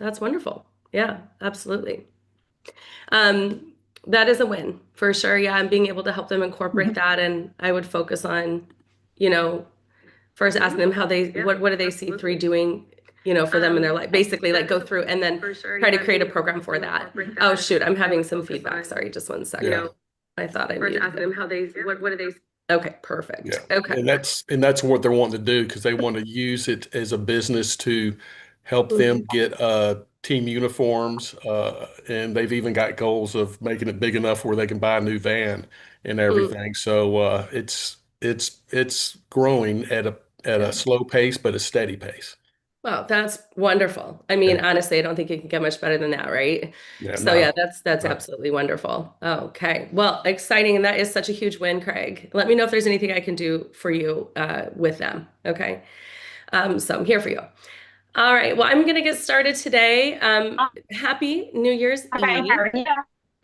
That's wonderful. Yeah, absolutely. Um, that is a win for sure. Yeah, and being able to help them incorporate that, and I would focus on, you know, first asking them how they what do they see three doing, for them in their life. Basically, like go through and then try to create a program for that. Oh shoot, I'm having some feedback. Sorry, just one second. Yeah. I thought I muted. Asking them how they what do they. Okay, perfect. Yeah. Okay. And that's what they're wanting to do because they want to use it as a business to help them get team uniforms. And they've even got goals of making it big enough where they can buy a new van and Mm. everything. So it's growing at a Yeah. slow pace, but a steady pace. Wow, that's wonderful. I mean, Yeah. honestly, I don't think it can get much better than that, right? Yeah, So yeah, not that's right. absolutely wonderful. Okay. Well, exciting. And that is such a huge win, Craig. Let me know if there's anything I can do for you with them. Okay. So I'm here for you. All right. Well, I'm going to get started today. Happy New Year's Hi, how Eve. are you?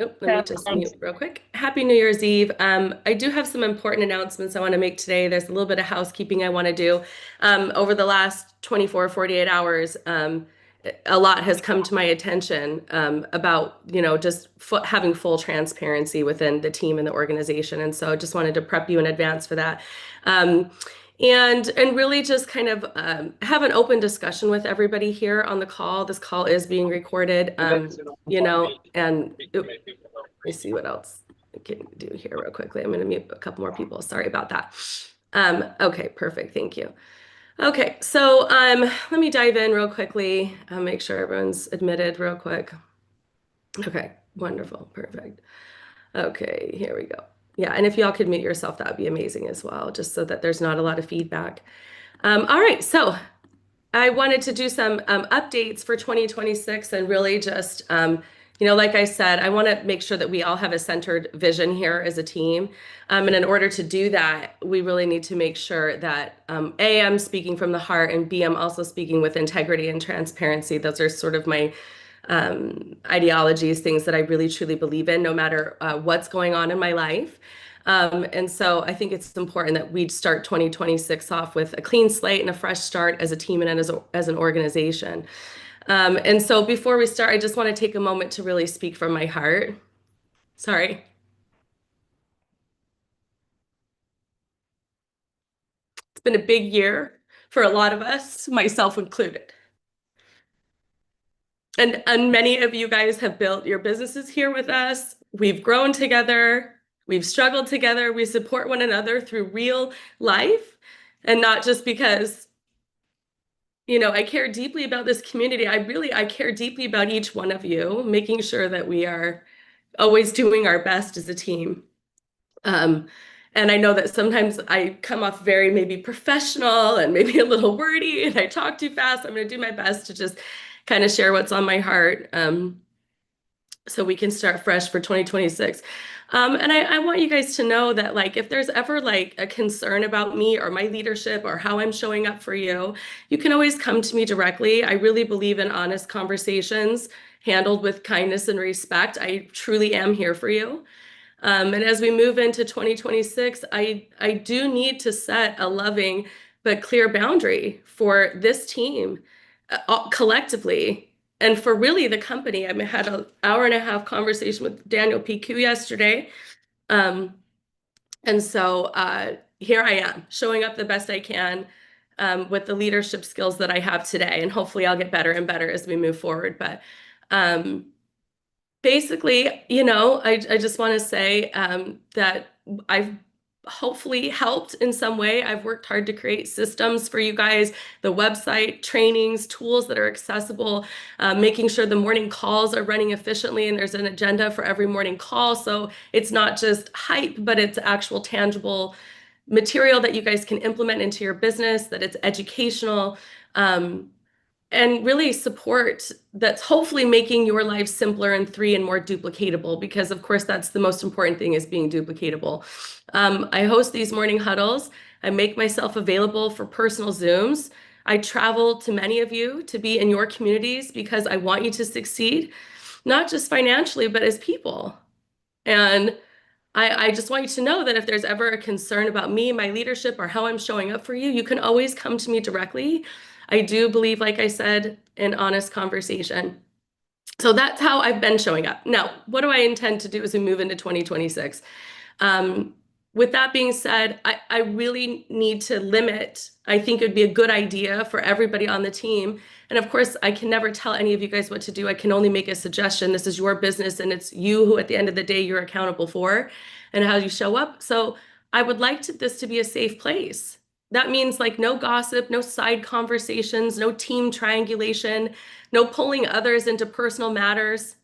Oh, let me So, just mute real quick. Happy New Year's Eve. I do have some important announcements I want to make today. There's a little bit of housekeeping I want to do. Over the last 24, 48 hours, a lot has come to my attention about, just having full transparency within the team and the organization. And so I just wanted to prep you in advance for that. Um, and really just kind of have an open discussion with everybody here on the call. This call is being recorded, and let me see what else I can do here real quickly. I'm going to mute a couple more people. Sorry about that. Okay, perfect. Thank you. Okay, so let me dive in real quickly. Make sure everyone's admitted real quick. Okay, wonderful, perfect. Okay, here we go. Yeah, and if y'all could mute yourself, that would be amazing as well, just so that there's not a lot of feedback. All right, so I wanted to do some updates for 2026 and really just, like I said, I want to make sure that we all have a centered vision here as a team. And in order to do that, we really need to make sure that A, I'm speaking from the heart, and B, I'm also speaking with integrity and transparency. Those are sort of my ideologies, things that I really truly believe in, no matter what's going on in my life. And so I think it's important that we start 2026 off with a clean slate and a fresh start as a team and as an organization. And so before we start, I just want to take a moment to really speak from my heart. Sorry. It's been a big year for a lot of us, myself included. And many of you guys have built your businesses here with us. We've grown together. We've struggled together. We support one another through real life, and not just because, I care deeply about this community. I care deeply about each one of you, making sure that we are always doing our best as a team. And I know that sometimes I come off very maybe professional and maybe a little wordy and I talk too fast. I'm going to do my best to just kind of share what's on my heart, so we can start fresh for 2026. And I want you guys to know that, like, if there's ever like a concern about me or my leadership or how I'm showing up for you, you can always come to me directly. I really believe in honest conversations handled with kindness and respect. I truly am here for you. And as we move into 2026, I do need to set a loving but clear boundary for this team, collectively, and for really the company. I had an hour and a half conversation with Daniel PQ yesterday. Um, and so here I am, showing up the best I can with the leadership skills that I have today. And hopefully I'll get better and better as we move forward. But basically, I just want to say that I've hopefully helped in some way. I've worked hard to create systems for you guys, the website, trainings, tools that are accessible, making sure the morning calls are running efficiently and there's an agenda for every morning call. So it's not just hype, but it's actual tangible material that you guys can implement into your business, that it's educational. And really support that's hopefully making your life simpler and more duplicatable, because of course that's the most important thing, is being duplicatable. I host these morning huddles. I make myself available for personal Zooms. I travel to many of you to be in your communities because I want you to succeed, not just financially, but as people. And I just want you to know that if there's ever a concern about me, my leadership, or how I'm showing up for you, you can always come to me directly. I do believe, like I said, in honest conversation. So that's how I've been showing up. Now, what do I intend to do as we move into 2026? With that being said, I really need to limit. I think it would be a good idea for everybody on the team. And of course, I can never tell any of you guys what to do. I can only make a suggestion. This is your business, and it's you who, at the end of the day, you're accountable for and how you show up. So I would like this to be a safe place. That means like no gossip, no side conversations, no team triangulation, no pulling others into personal matters.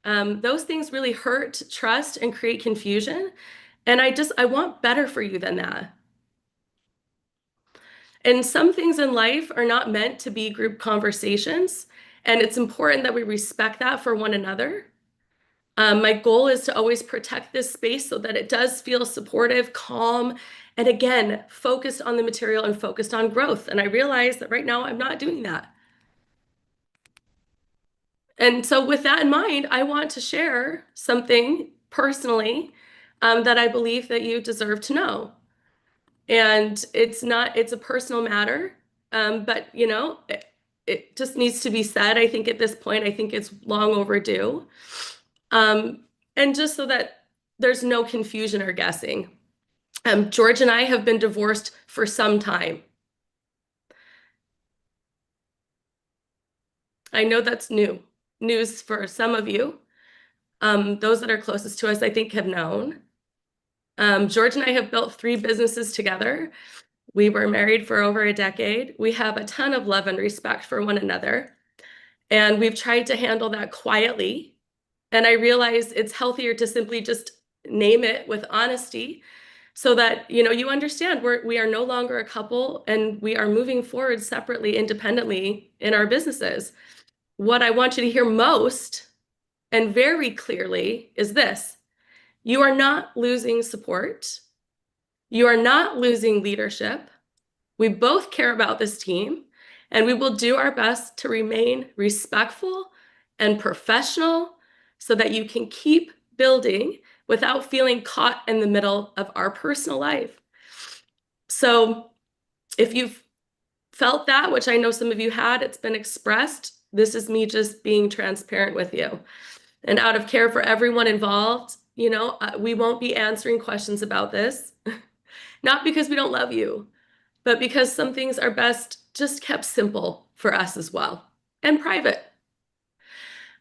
Those things really hurt trust and create confusion. And I want better for you than that. And some things in life are not meant to be group conversations. And it's important that we respect that for one another. My goal is to always protect this space so that it does feel supportive, calm, and again, focused on the material and focused on growth. And I realize that right now I'm not doing that. And so with that in mind, I want to share something personally that I believe that you deserve to know. And it's a personal matter, but it just needs to be said. I think at this point, I think it's long overdue. And just so that there's no confusion or guessing, George and I have been divorced for some time. I know that's news for some of you. Those that are closest to us, I think, have known. George and I have built 3 businesses together. We were married for over a decade. We have a ton of love and respect for one another. And we've tried to handle that quietly. And I realize it's healthier to simply just name it with honesty so that you understand we are no longer a couple and we are moving forward separately, independently in our businesses. What I want you to hear most and very clearly is this: you are not losing support. You are not losing leadership. We both care about this team, and we will do our best to remain respectful and professional so that you can keep building without feeling caught in the middle of our personal life. So if you've felt that, which I know some of you had, it's been expressed, this is me just being transparent with you. And out of care for everyone involved, we won't be answering questions about this. Not because we don't love you, but because some things are best just kept simple for us as well, and private.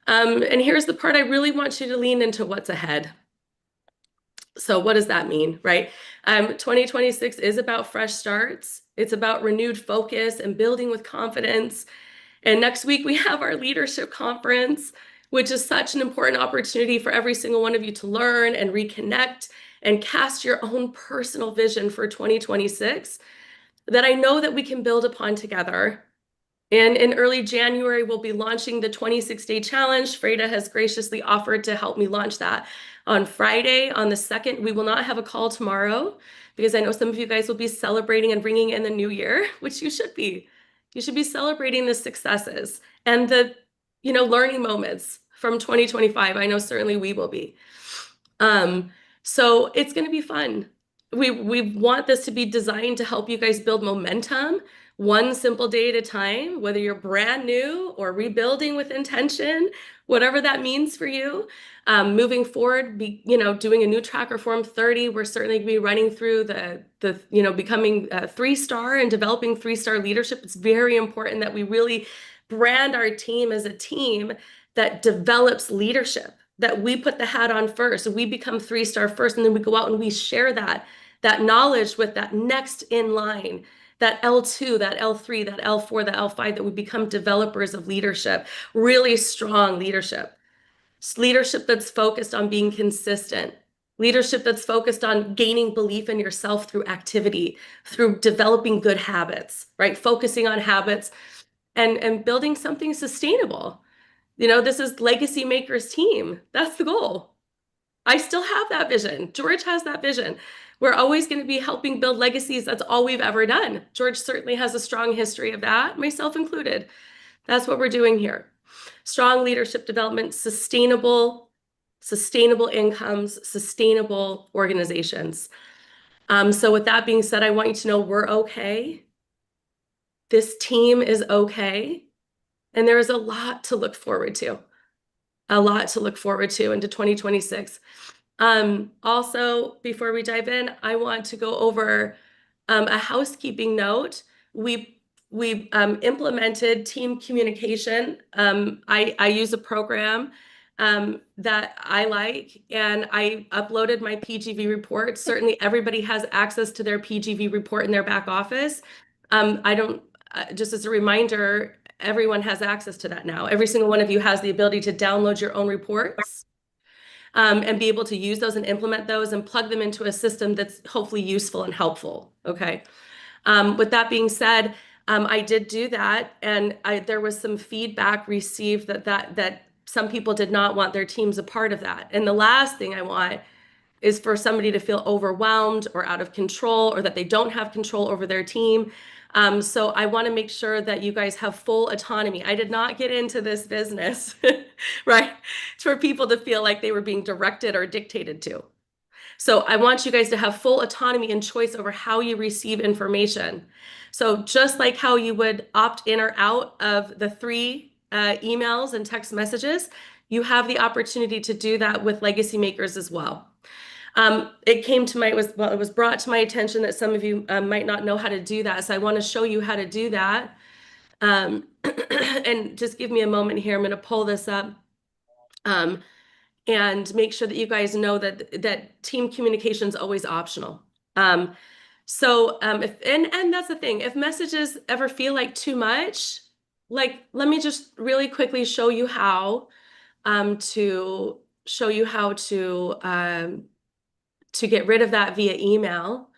And here's the part I really want you to lean into: what's ahead. So what does that mean, right? 2026 is about fresh starts. It's about renewed focus and building with confidence. And next week we have our leadership conference, which is such an important opportunity for every single one of you to learn and reconnect and cast your own personal vision for 2026 that I know that we can build upon together. And in early January, we'll be launching the 26-day challenge. Freda has graciously offered to help me launch that on Friday, on the 2nd. We will not have a call tomorrow because I know some of you guys will be celebrating and bringing in the new year, which you should be. You should be celebrating the successes and the learning moments from 2025. I know certainly we will be. So it's going to be fun. We want this to be designed to help you guys build momentum one simple day at a time, whether you're brand new or rebuilding with intention, whatever that means for you. Moving forward, doing a new tracker form 30, we're certainly going to be running through the becoming a 3-star and developing 3-star leadership. It's very important that we really brand our team as a team that develops leadership, that we put the hat on first. We become 3-star first, and then we go out and we share that knowledge with that next in line, that L2, that L3, that L4, that L5, that we become developers of leadership, really strong leadership. Leadership that's focused on being consistent. Leadership that's focused on gaining belief in yourself through activity, through developing good habits, right? Focusing on habits and building something sustainable. This is Legacy Makers team. That's the goal. I still have that vision. George has that vision. We're always going to be helping build legacies. That's all we've ever done. George certainly has a strong history of that, myself included. That's what we're doing here. Strong leadership development, sustainable incomes, sustainable organizations. So with that being said, I want you to know we're okay. this team is okay. And there is a lot to look forward to, a lot to look forward to into 2026. Also, before we dive in, I want to go over a housekeeping note. We implemented team communication. I use a program that I like, and I uploaded my PGV report. Certainly, everybody has access to their PGV report in their back office. I don't, just as a reminder, everyone has access to that now. Every single one of you has the ability to download your own reports and be able to use those and implement those and plug them into a system that's hopefully useful and helpful. Okay. With that being said, I did do that, and there was some feedback received that some people did not want their teams a part of that. And the last thing I want is for somebody to feel overwhelmed or out of control, or that they don't have control over their team. So I want to make sure that you guys have full autonomy. I did not get into this business, right, for people to feel like they were being directed or dictated to. So I want you guys to have full autonomy and choice over how you receive information. So just like how you would opt in or out of the 3 emails and text messages, you have the opportunity to do that with Legacy Makers as well. It was brought to my attention that some of you might not know how to do that. So I want to show you how to do that. And just give me a moment here. I'm going to pull this up. And make sure that you guys know that team communication is always optional. And that's the thing, if messages ever feel like too much, like, let me just really quickly show you how to get rid of that via email.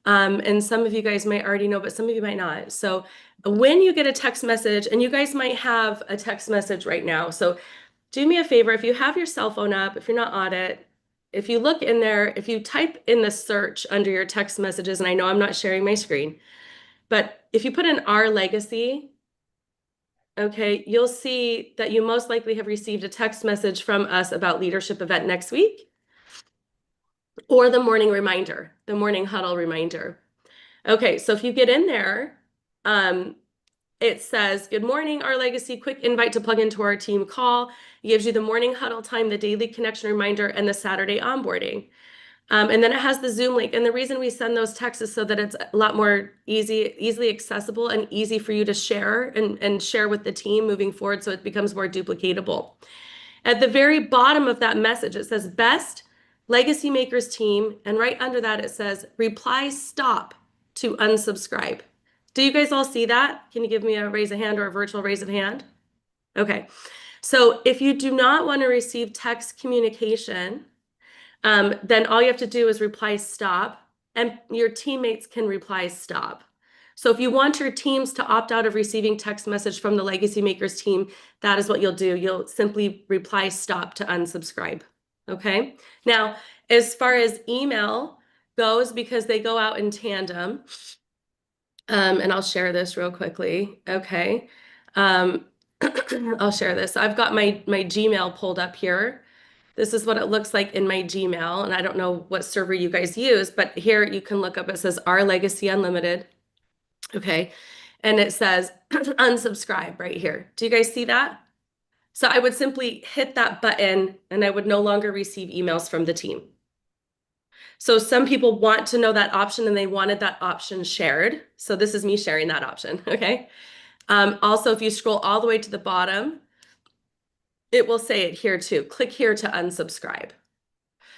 And some of you guys might already know, but some of you might not. So when you get a text message, and you guys might have a text message right now, so do me a favor, if you have your cell phone up, if you're not on it, if you look in there, if you type in the search under your text messages, and I know I'm not sharing my screen, but if you put in Our Legacy, okay, you'll see that you most likely have received a text message from us about leadership event next week, or the morning reminder, the morning huddle reminder. Okay, so if you get in there, it says, good morning, Our Legacy, quick invite to plug into our team call. It gives you the morning huddle time, the daily connection reminder, and the Saturday onboarding. And then it has the Zoom link. And the reason we send those texts is so that it's a lot more easily accessible and easy for you to share and share with the team moving forward, so it becomes more duplicatable. At the very bottom of that message, it says best Legacy Makers team. And right under that, it says reply stop to unsubscribe. Do you guys all see that? Can you give me a raise of hand or a virtual raise of hand? Okay. So if you do not want to receive text communication, then all you have to do is reply stop, and your teammates can reply stop. So if you want your teams to opt out of receiving text message from the Legacy Makers team, that is what you'll do. You'll simply reply stop to unsubscribe. Okay. Now, as far as email goes, because they go out in tandem, and I'll share this real quickly. Okay. I'll share this. I've got my Gmail pulled up here. This is what it looks like in my Gmail. And I don't know what server you guys use, but here you can look up, it says Our Legacy Unlimited. Okay. And it says unsubscribe right here. Do you guys see that? So I would simply hit that button, and I would no longer receive emails from the team. So some people want to know that option, and they wanted that option shared. So this is me sharing that option, okay? Also, if you scroll all the way to the bottom, it will say it here too. Click here to unsubscribe.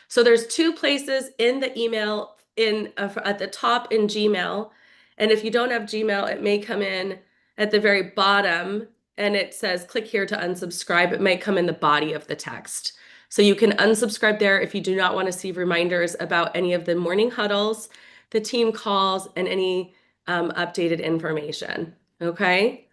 So there's 2 places in the email at the top in Gmail. And if you don't have Gmail, it may come in at the very bottom, and it says click here to unsubscribe. It might come in the body of the text. So you can unsubscribe there if you do not want to see reminders about any of the morning huddles, the team calls, and any updated information. Okay.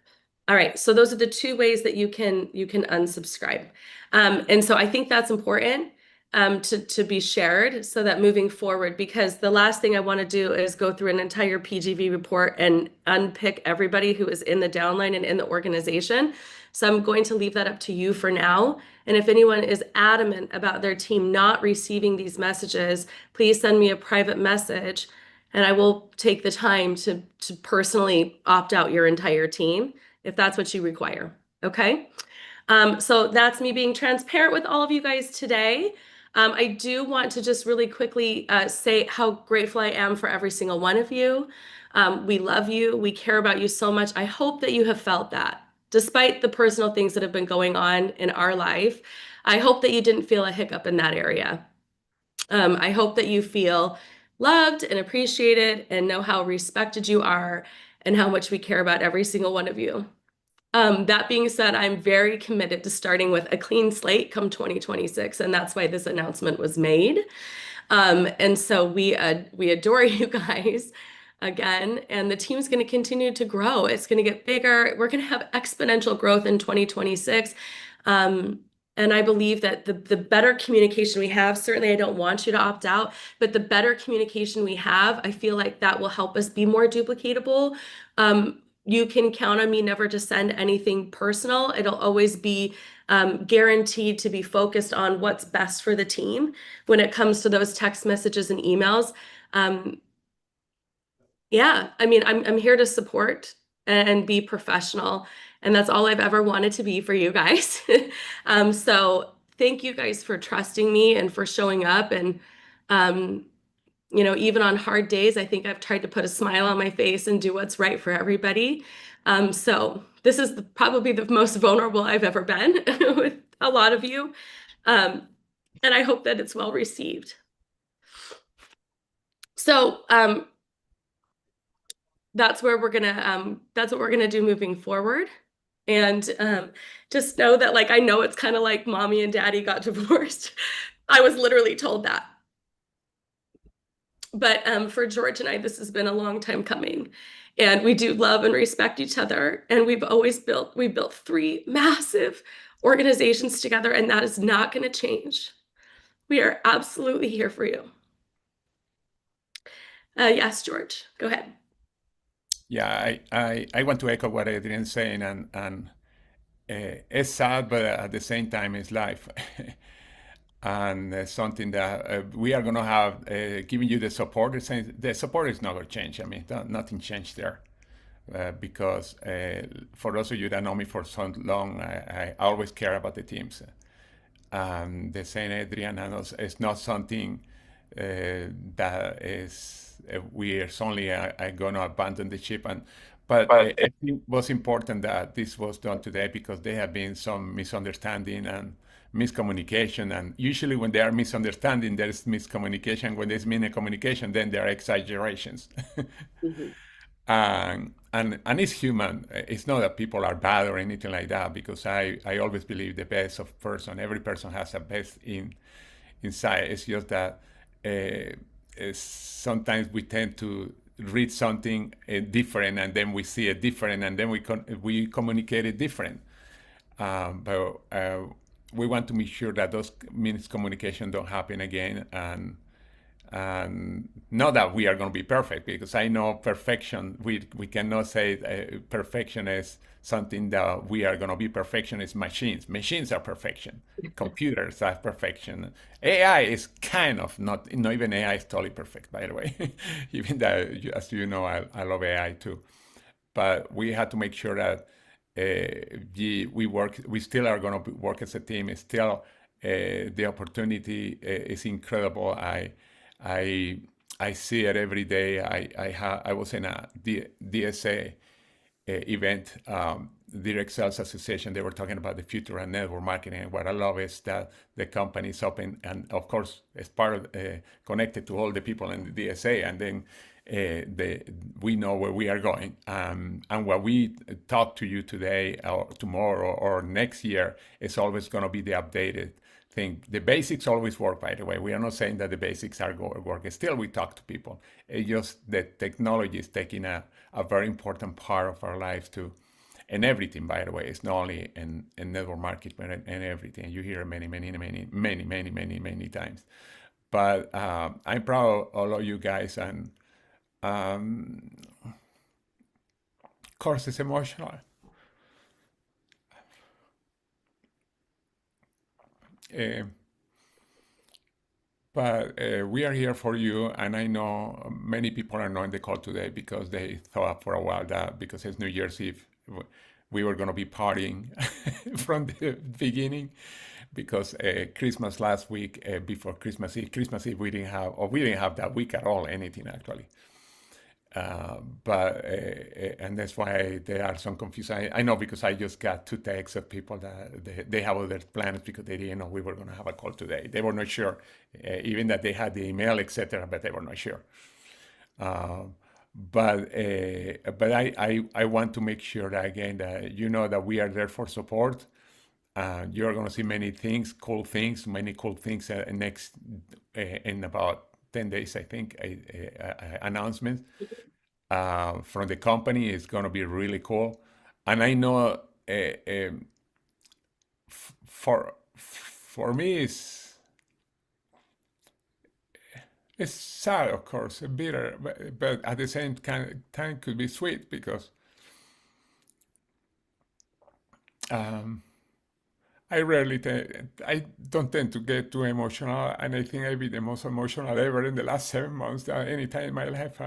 All right. So those are the 2 ways that you can unsubscribe. And so I think that's important to be shared, so that moving forward, because the last thing I want to do is go through an entire PGV report and unpick everybody who is in the downline and in the organization. So I'm going to leave that up to you for now. And if anyone is adamant about their team not receiving these messages, please send me a private message, And I will take the time to personally opt out your entire team if that's what you require. Okay. So that's me being transparent with all of you guys today. I do want to just really quickly say how grateful I am for every single one of you. We love you. We care about you so much. I hope that you have felt that despite the personal things that have been going on in our life. I hope that you didn't feel a hiccup in that area. I hope that you feel loved and appreciated and know how respected you are and how much we care about every single one of you. That being said, I'm very committed to starting with a clean slate come 2026, and that's why this announcement was made. And so we adore you guys again, and the team's going to continue to grow. It's going to get bigger. We're going to have exponential growth in 2026. And I believe that the better communication we have, certainly I don't want you to opt out, but the better communication we have, I feel like that will help us be more duplicatable. You can count on me never to send anything personal. It'll always be guaranteed to be focused on what's best for the team when it comes to those text messages and emails. Yeah, I mean, I'm here to support and be professional, and that's all I've ever wanted to be for you guys. So thank you guys for trusting me and for showing up. And even on hard days, I think I've tried to put a smile on my face and do what's right for everybody. So this is probably the most vulnerable I've ever been with a lot of you. And I hope that it's well received. So that's what we're gonna do moving forward. And just know that, like, I know it's kind of like mommy and daddy got divorced. I was literally told that. But for George and I, this has been a long time coming. And we do love and respect each other. And we built 3 massive organizations together, and that is not going to change. We are absolutely here for you. Yes, George, go ahead. Yeah, I want to echo what Adrian's saying, and it's sad, but at the same time, it's life. And something that we are going to have giving you the support. The support is not going to change. I mean, nothing changed there. Because for those of you that know me for so long, I always care about the teams. The same Adrian and us, it's not something that is we are suddenly going to abandon the ship. But I think it was important that this was done today because there have been some misunderstanding and miscommunication. And usually when there are misunderstanding, there is miscommunication. When there's miscommunication, then there are exaggerations. Mhm. And it's human. It's not that people are bad or anything like that, because I always believe the best of person. Every person has a best inside. It's just that sometimes we tend to read something different, and then we see it different, and then we communicate it different. But we want to make sure that those miscommunication don't happen again, and not that we are going to be perfect, because I know perfection, we cannot say perfection is something that we are going to be. Perfection is machines are perfection, computers are perfection. AI is kind of not even AI is totally perfect, by the way. Even though, as you know, I love AI too, but we had to make sure that we still are going to work as a team. It's still the opportunity is incredible. I see it every day. I was in a DSA event, Direct Sales Association. They were talking about the future of network marketing. And what I love is that the company is open, and of course, it's part of connected to all the people in the DSA. And then we know where we are going. And what we talk to you today or tomorrow or next year is always going to be the updated thing. The basics always work, by the way. We are not saying that the basics are working. Still, we talk to people. It's just that technology is taking a very important part of our lives too. And everything, by the way, it's not only in network marketing, but in everything. You hear many times. But I'm proud of all of you guys, and of course, it's emotional. but we are here for you. And I know many people are not on the call today because they thought for a while that because it's New Year's Eve, we were going to be partying from the beginning because Christmas last week, before Christmas Eve, we didn't have that week at all, anything actually. But and that's why there are some confusion. I know because I just got 2 texts of people that they have other plans because they didn't know we were going to have a call today. They were not sure, even that they had the email, etc., but they were not sure. But I want to make sure that again that you know that we are there for support. You're going to see many things, many cool things next in about 10 days, I think, announcements from the company is going to be really cool. And I know for me, it's sad, of course, bitter, but at the same time could be sweet because um, I don't tend to get too emotional, and I think I've been the most emotional ever in the last 7 months that any time in my life.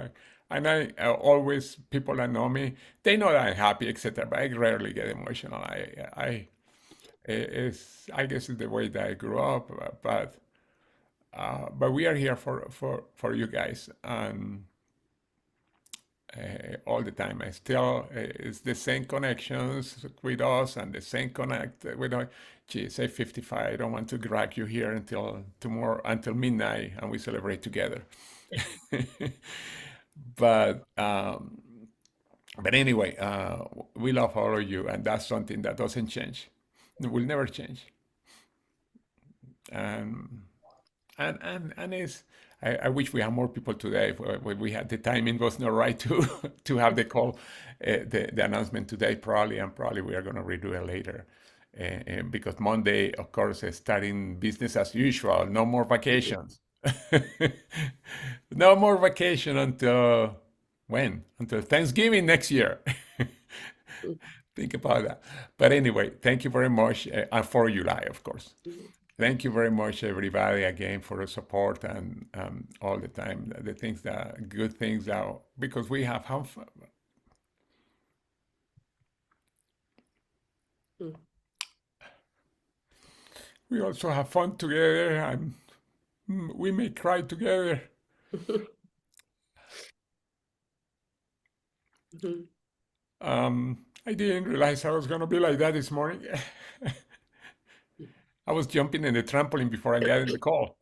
I always, people that know me, they know that I'm happy, etc. But I rarely get emotional. I guess it's the way that I grew up, but we are here for you guys, and all the time. I still it's the same connections with us and the same connect with us. Geez, I'm 55. I don't want to drag you here until tomorrow, until midnight, and we celebrate together. but anyway, we love all of you, and that's something that doesn't change. It will never change. Um, and it's I wish we had more people today. We had the timing was not right to to have the call, the announcement today probably, and probably we are going to redo it later, because Monday, of course, is starting business as usual. No more vacations. No more vacation until when? Until Thanksgiving next year. Think about that. But anyway, thank you very much, and for July, of course. Thank you very much, everybody, again for the support and all the time, the things that good things that because we have fun. Mm. We also have fun together, and we may cry together. Mhm. I didn't realize I was gonna be like that this morning. I was jumping in the trampoline before I got in the call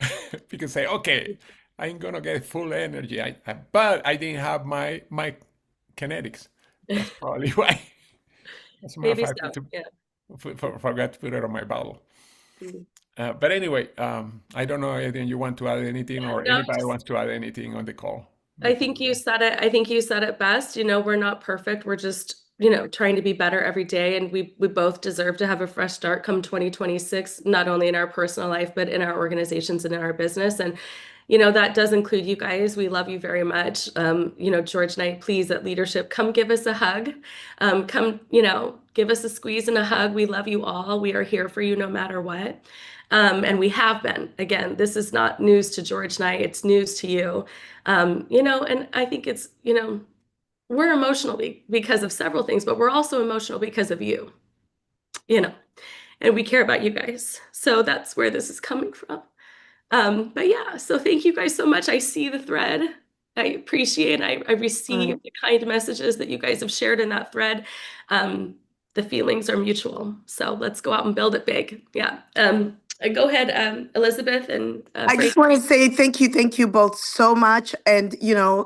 because say, okay, I'm gonna get full energy. But I didn't have my kinetics. That's probably why. As a matter of Maybe fact, so. Yeah. forgot to put it on my bottle. Mhm. But anyway, I don't know, Adrian, you want to add anything, or No, anybody wants to add anything on the call? I think you said it. I think you said it best. You know, we're not perfect. We're just, trying to be better every day. And we both deserve to have a fresh start come 2026, not only in our personal life, but in our organizations and in our business. And, that does include you guys. We love you very much. George and I, please, at leadership, come give us a hug. Come, give us a squeeze and a hug. We love you all. We are here for you no matter what. And we have been. Again, this is not news to George and I, it's news to you. And I think it's, we're emotional because of several things, but we're also emotional because of you, and we care about you guys. So that's where this is coming from. But yeah, so thank you guys so much. I see the thread. I appreciate, I receive the kind messages that you guys have shared in that thread. The feelings are mutual. So let's go out and build it big. Yeah. Go ahead, Elizabeth and I just want to say thank you both so much. And,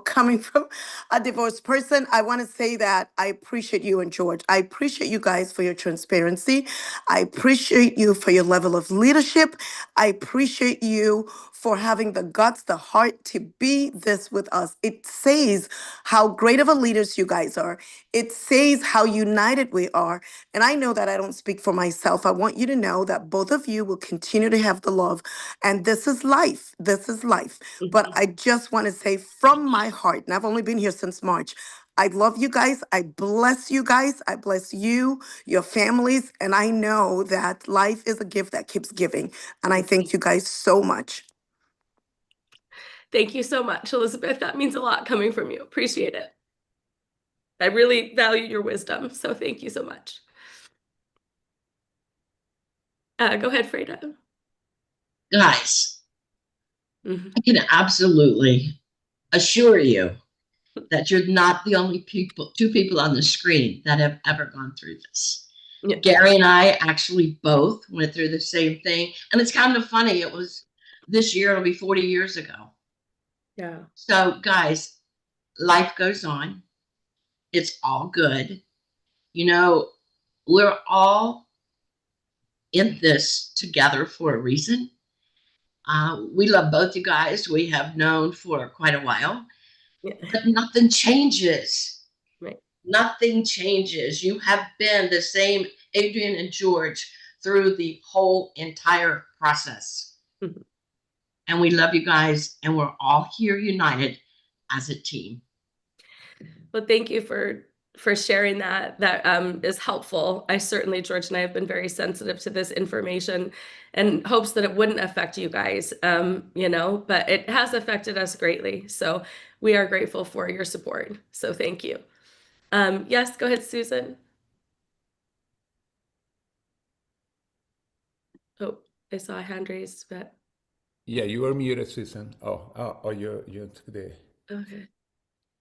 coming from a divorced person, I want to say that I appreciate you and George. I appreciate you guys for your transparency. I appreciate you for your level of leadership. I appreciate you for having the guts, the heart to be this with us. It says how great of a leaders you guys are. It says how united we are. And I know that I don't speak for myself. I want you to know that both of you will continue to have the love. And this is life. This is life. But I just want to say from my heart, and I've only been here since March, I love you guys. I bless you guys. I bless you, your families. And I know that life is a gift that keeps giving. And I thank you guys so much. Thank you so much, Elizabeth. That means a lot coming from you. Appreciate it. I really value your wisdom, so thank you so much. Go ahead, Freda. Guys, Mhm. I can absolutely assure you that you're not the only two people on the screen that have ever gone through this. Yeah. Gary and I actually both went through the same thing. And it's kind of funny. It was this year, it'll be 40 years ago. Yeah. So, guys, life goes on. It's all good. You know, we're all in this together for a reason. We love both you guys. We have known for quite a while, Yeah. but nothing changes. Right. Nothing changes. You have been the same Adrian and George through the whole entire process. Mhm. And we love you guys, and we're all here united as a team. Well, thank you for sharing that. That is helpful. I certainly, George and I have been very sensitive to this information and hopes that it wouldn't affect you guys, you know, but it has affected us greatly. So we are grateful for your support. So thank you. Yes, go ahead, Susan. Oh, I saw a hand raised, but Yeah, you were muted, Susan. Oh, you're today. okay.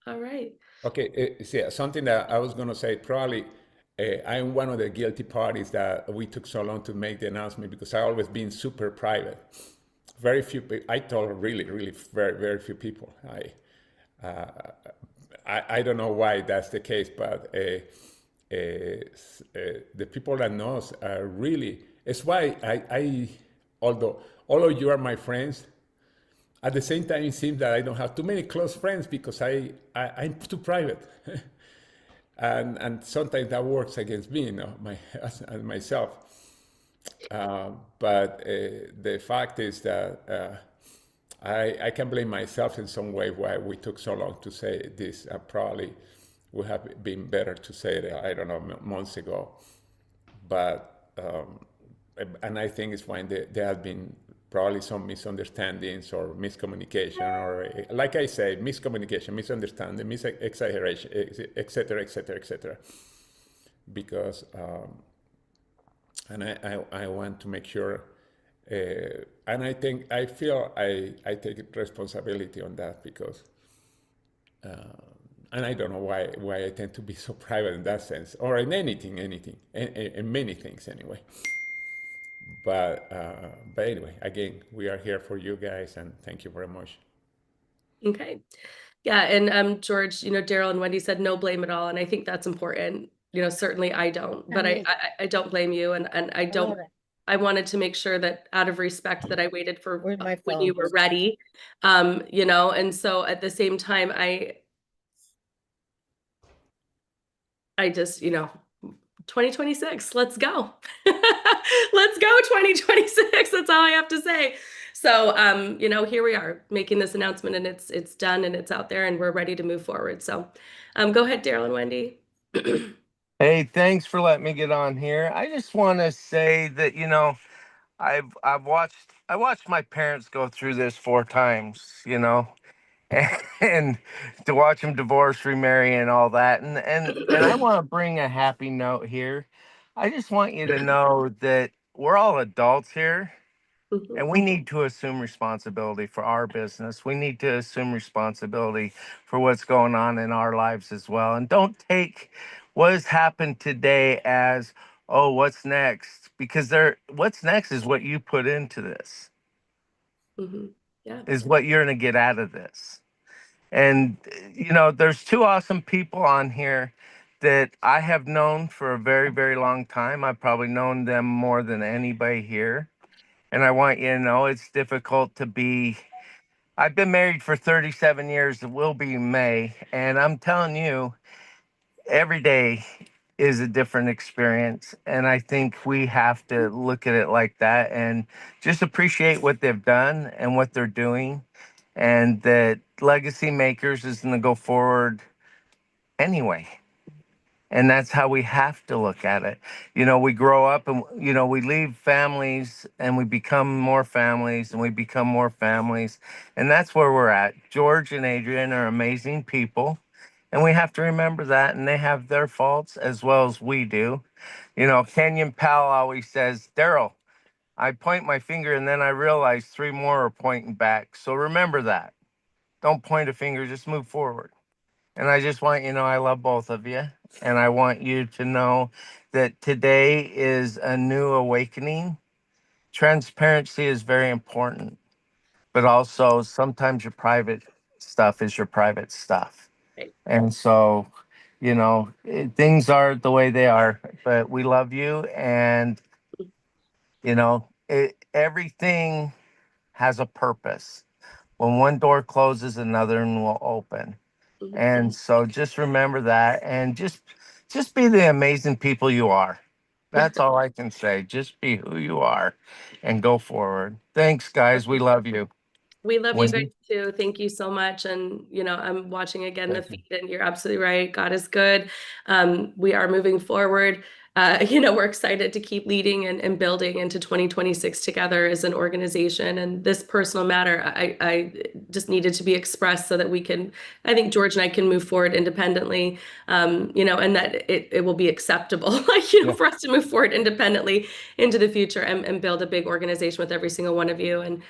All right. Okay, yeah, something that I was going to say, probably I'm one of the guilty parties that we took so long to make the announcement because I always been super private. Very few people, I told really, really very, very few people. I don't know why that's the case, but the people that knows are really, it's why although all of you are my friends, at the same time, it seems that I don't have too many close friends because I'm too private. and sometimes that works against me, you know, myself. But the fact is that I can blame myself in some way why we took so long to say this. Probably would have been better to say it, I don't know, months ago. But, and I think it's when there have been probably some misunderstandings or miscommunication, or like I say, miscommunication, misunderstanding, exaggeration, et cetera, et cetera, et cetera. Because, and I want to make sure, and I feel I take responsibility on that because, and I don't know why I tend to be so private in that sense, or in anything, in many things anyway. But anyway, again, we are here for you guys, and thank you very much. Okay. Yeah, and George, you know, Daryl and Wendy said no blame at all, and I think that's important. You know, certainly I don't, but I don't blame you, and I don't. I wanted to make sure that out of respect that I waited for Where's my when you phone? were ready, you know, and so at the same time, I just, you know, 2026, let's go. Let's go 2026. That's all I have to say. So, you know, here we are making this announcement and it's done and it's out there and we're ready to move forward. So, go ahead, Daryl and Wendy. Hey, thanks for letting me get on here. I just want to say that, you know, I watched my parents go through this 4 times, you know, and to watch them divorce, remarry, and all that. And I want to bring a happy note here. I just want you to know that we're all adults here. Mhm. And we need to assume responsibility for our business. We need to assume responsibility for what's going on in our lives as well. And don't take what has happened today as, oh, what's next? Because what's next is what you put into this, Mhm. Yeah. is what you're going to get out of this. And, you know, there's 2 awesome people on here that I have known for a very, very long time. I've probably known them more than anybody here. And I want you to know it's difficult to be. I've been married for 37 years. It will be May. And I'm telling you, every day is a different experience. And I think we have to look at it like that and just appreciate what they've done and what they're doing. And that Legacy Makers is going to go forward anyway. And that's how we have to look at it. You know, we grow up and, you know, we leave families and we become more families and we become more families. And that's where we're at. George and Adrian are amazing people. And we have to remember that. And they have their faults as well as we do. You know, Kenyon Powell always says, Daryl, I point my finger and then I realize 3 more are pointing back. So remember that. Don't point a finger, just move forward. And I just want you to know I love both of you. And I want you to know that today is a new awakening. Transparency is very important, but also sometimes your private stuff is your private stuff. Right. And so, you know, things are the way they are, but we love you. And, you know, everything has a purpose. When one door closes, another one will open. Mhm. And so just remember that and just be the amazing people you are. That's all I can say. Just be who you are and go forward. Thanks, guys. We love you. We love you guys Wendy? too. Thank you so much. And, you know, I'm watching again the Thank you. feed, and you're absolutely right. God is good. We are moving forward. You know, we're excited to keep leading and building into 2026 together as an organization. And this personal matter, I just needed to be expressed so that we can, I think George and I can move forward independently, you know, and that it will be acceptable, you know, Yeah. for us to move forward independently into the future and build a big organization with every single one of you. And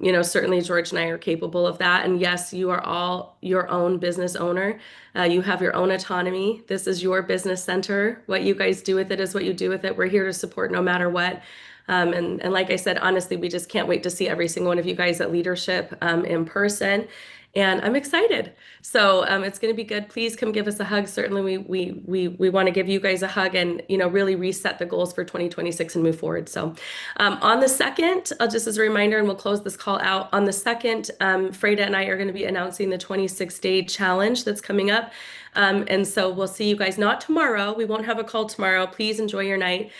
you know, certainly George and I are capable of that. And yes, you are all your own business owner. You have your own autonomy. This is your business center. What you guys do with it is what you do with it. We're here to support no matter what. And like I said, honestly, we just can't wait to see every single one of you guys at leadership in person. And I'm excited. So it's going to be good. Please come give us a hug. Certainly, we want to give you guys a hug and, you know, really reset the goals for 2026 and move forward. So on the 2nd, just as a reminder, and we'll close this call out, on the 2nd, Freda and I are going to be announcing the 26-day challenge that's coming up. And so we'll see you guys not tomorrow. We won't have a call tomorrow. Please enjoy your night.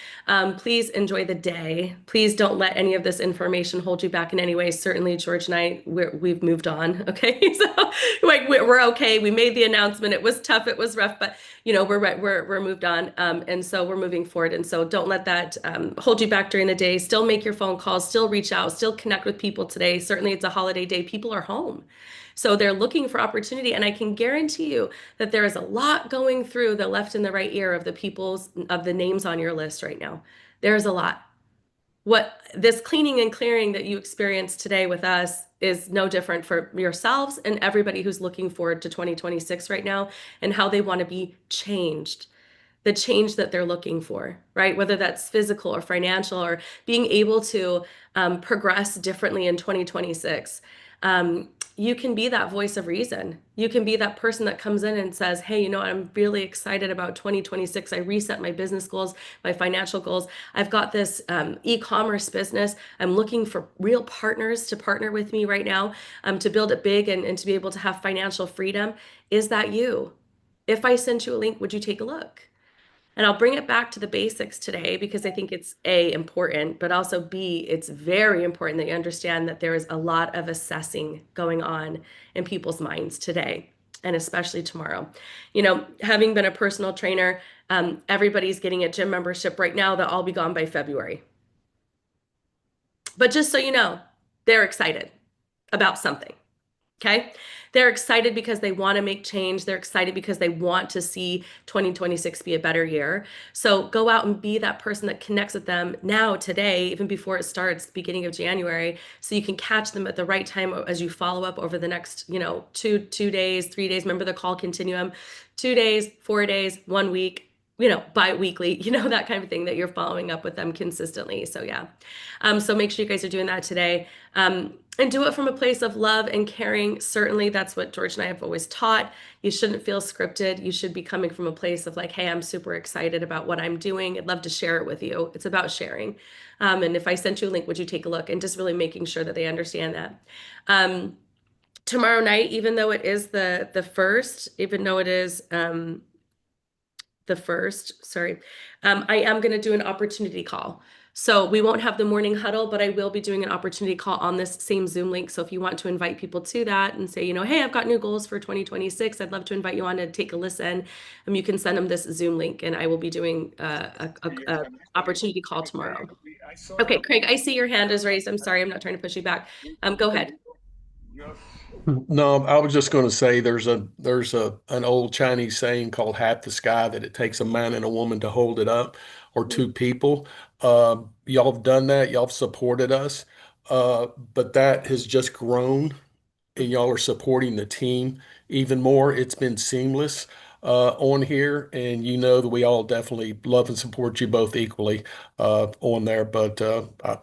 Please enjoy the day. Please don't let any of this information hold you back in any way. Certainly, George and I, we've moved on. Okay, so like we're okay. We made the announcement. It was tough. It was rough, but you know we're moved on. And so we're moving forward. And so don't let that hold you back during the day. Still make your phone calls. Still reach out. Still connect with people today. Certainly, it's a holiday day. People are home. So they're looking for opportunity. And I can guarantee you that there is a lot going through the left and the right ear of the names on your list right now. There's a lot. What this cleaning and clearing that you experienced today with us is no different for yourselves and everybody who's looking forward to 2026 right now and how they want to be changed. The change that they're looking for, right? Whether that's physical or financial or being able to progress differently in 2026. You can be that voice of reason. You can be that person that comes in and says, hey, you know, I'm really excited about 2026. I reset my business goals, my financial goals. I've got this e-commerce business. I'm looking for real partners to partner with me right now to build it big and to be able to have financial freedom. Is that you? If I sent you a link, would you take a look? And I'll bring it back to the basics today because I think it's A, important, but also B, it's very important that you understand that there is a lot of assessing going on in people's minds today, and especially tomorrow. You know, having been a personal trainer, everybody's getting a gym membership right now. They'll all be gone by February. But just so you know, they're excited about something. Okay. They're excited because they want to make change. They're excited because they want to see 2026 be a better year. So go out and be that person that connects with them now, today, even before it starts, the beginning of January, so you can catch them at the right time as you follow up over the next, you know, two days, 3 days. Remember the call continuum, 2 days, 4 days, 1 week, you know, bi-weekly, you know, that kind of thing that you're following up with them consistently. So yeah. So make sure you guys are doing that today. And do it from a place of love and caring. Certainly, that's what George and I have always taught. You shouldn't feel scripted. You should be coming from a place of like, hey, I'm super excited about what I'm doing. I'd love to share it with you. It's about sharing. And if I sent you a link, would you take a look? And just really making sure that they understand that. Tomorrow night, even though it is the first, even though it is the first, sorry, I am going to do an opportunity call So we won't have the morning huddle, but I will be doing an opportunity call on this same Zoom link. So if you want to invite people to that and say, hey, I've got new goals for 2026, I'd love to invite you on to take a listen. You can send them this Zoom link, and I will be doing a opportunity call tomorrow. Okay, Craig, I see your hand is raised. I'm sorry, I'm not trying to push you back. Go ahead. No, I was just going to say there's an old Chinese saying called "half the sky," that it takes a man and a woman to hold it up, or two people. Y'all have done that. Y'all have supported us, but that has just grown, and y'all are supporting the team even more. It's been seamless on here, and you know that we all definitely love and support you both equally on there. But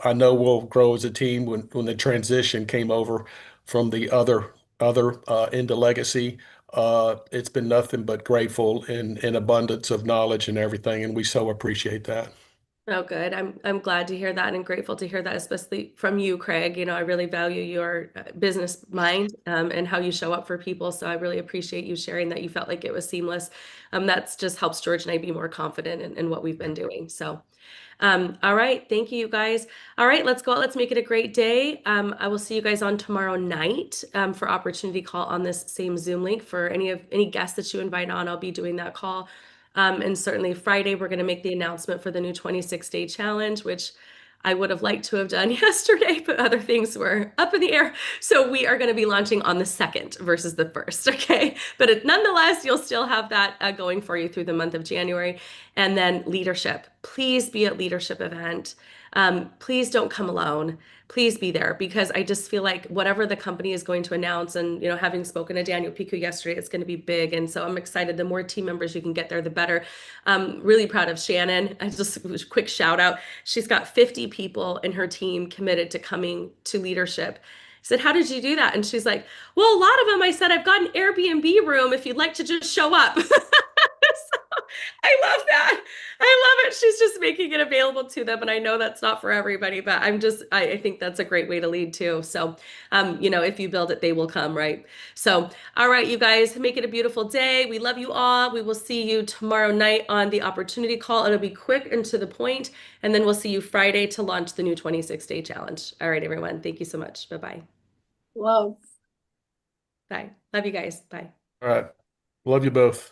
I know we'll grow as a team when the transition came over from the other into Legacy. It's been nothing but grateful and abundance of knowledge and everything, and we so appreciate that. Oh, good. I'm glad to hear that and grateful to hear that, especially from you, Craig. I really value your business mind and how you show up for people. So I really appreciate you sharing that you felt like it was seamless. That's just helps George and I be more confident in what we've been doing. So, all right. Thank you, guys. All right, let's go out. Let's make it a great day. I will see you guys on tomorrow night for opportunity call on this same Zoom link. For any guests that you invite on, I'll be doing that call. And certainly Friday, we're going to make the announcement for the new 26-day challenge, which I would have liked to have done yesterday, but other things were up in the air. So we are going to be launching on the 2nd versus the 1st. Okay. But nonetheless, you'll still have that going for you through the month of January. And then leadership. Please be at leadership event. Please don't come alone. Please be there, because I just feel like whatever the company is going to announce, and having spoken to Daniel Piku yesterday, it's going to be big. And so I'm excited. The more team members you can get there, the better. Really proud of Shannon. I just a quick shout out. She's got 50 people in her team committed to coming to leadership. I said, how did you do that? And she's like, well, a lot of them, I said, I've got an Airbnb room if you'd like to just show up. So, I love that. I love it. She's just making it available to them. And I know that's not for everybody, but I think that's a great way to lead too. So, if you build it, they will come, right? So, all right, you guys, make it a beautiful day. We love you all. We will see you tomorrow night on the opportunity call. It'll be quick and to the point. And then we'll see you Friday to launch the new 26-day challenge. All right, everyone. Thank you so much. Bye-bye. Love. Bye. Love you guys. Bye. All right. Love you both.